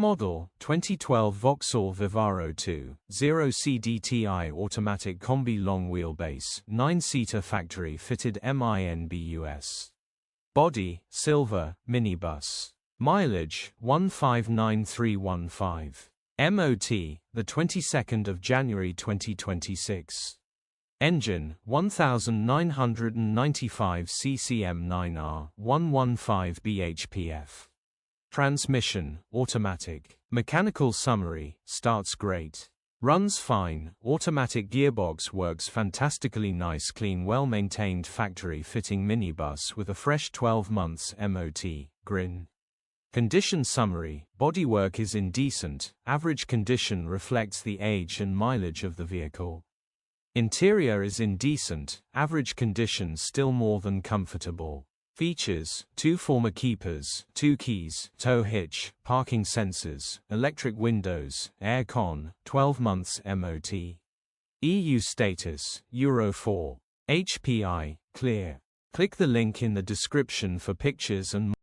model, 2012 Vauxhall Vivaro 2.0 CDTI automatic combi long wheelbase, 9-seater factory-fitted MINBUS. Body, silver, minibus. Mileage, 159315. MOT, the 22nd of January 2026. Engine, 1995 CCM 9R, 115 bhpf. Transmission, automatic. Mechanical summary, starts great. Runs fine, automatic gearbox works fantastically nice clean well-maintained factory-fitting minibus with a fresh 12 months MOT, grin. Condition summary, bodywork is indecent, average condition reflects the age and mileage of the vehicle. Interior is indecent, average condition still more than comfortable. Features, 2 former keepers, 2 keys, tow hitch, parking sensors, electric windows, air con, 12 months MOT. EU status, Euro 4. HPI, clear. Click the link in the description for pictures and